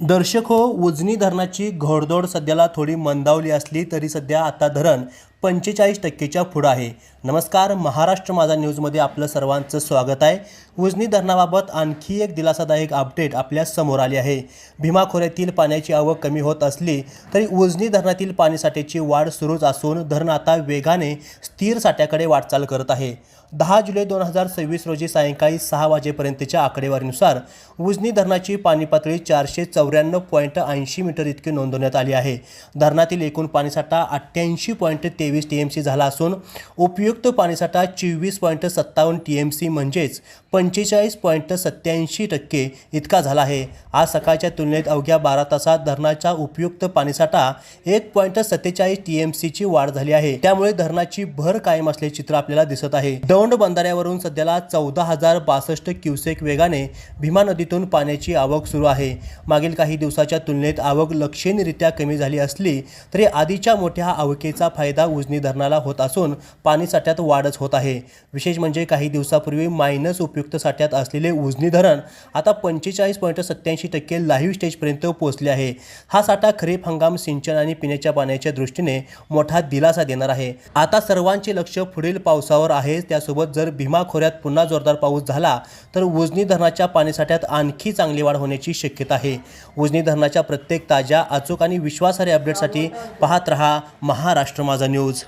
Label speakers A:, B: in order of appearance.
A: दर्शक हो, उजनी धरणाची घोडदौड सध्याला थोडी मंदावली असली तरी सध्या आता धरण 45%च्या पुढं आहे. नमस्कार, महाराष्ट्र माझा न्यूजमध्ये आपलं सर्वांचं स्वागत आहे. उजनी धरणाबाबत आणखी एक दिलासादायक अपडेट आपल्या समोर आली आहे. भीमा खोऱ्यातील पाण्याची आवक कमी होत असली तरी उजनी धरणातील पाणीसाठ्याची वाढ सुरूच असून धरण आता वेगाने स्थिर साठ्याकडे वाटचाल करत आहे. 10 जुलै 2026 रोजी सायंकाळी 6 वाजेपर्यंतच्या आकडेवारीनुसार उजनी धरणाची पाणी पातळी 494.80 मीटर इतकी नोंदवण्यात आली आहे. धरणातील एकूण पाणीसाठा 88.23 TMC झाला असून उपयुक्त पाणीसाठा 24.57 TMC म्हणजेच 45.87% इतका झाला आहे. आज सकाळच्या तुलनेत अवघ्या 12 तासात धरणाचा उपयुक्त पाणीसाठा 1.47 TMCची वाढ झाली आहे. त्यामुळे धरणाची भर कायम असल्याचे चित्र आपल्याला दिसत आहे. दौंड बंधाऱ्यावरून सध्याला 14,062 क्युसेक वेगाने भीमा नदीतून पाण्याची आवक सुरू आहे. मागील काही दिवसाच्या तुलनेत आवक लक्षणीयरित्या कमी झाली असली तरी आधीच्या मोठ्या आवकेचा फायदा उजनी धरणाला होत असून पाणी साठ्यात वाढच होत आहे. विशेष म्हणजे काही दिवसापूर्वी मायनस उपयुक्त साठ्यात असलेले उजनी धरण आता 45.87% लाईव्ह स्टेजपर्यंत पोहोचले आहे. हा साठा खरीप हंगाम, सिंचन आणि पिण्याच्या पाण्याच्या दृष्टीने मोठा दिलासा देणार आहे. आता सर्वांचे लक्ष पुढील पावसावर आहे. त्यासोबत जर भीमा खोऱ्यात पुन्हा जोरदार पाऊस झाला तर उजनी धरणाच्या पाणीसाठ्यात आणखी चांगली वाढ होण्याची शक्यता आहे. उजनी धरणाच्या प्रत्येक ताज्या, अचूक आणि विश्वासार्ह अपडेटसाठी पाहत रहा महाराष्ट्र माझा न्यूज.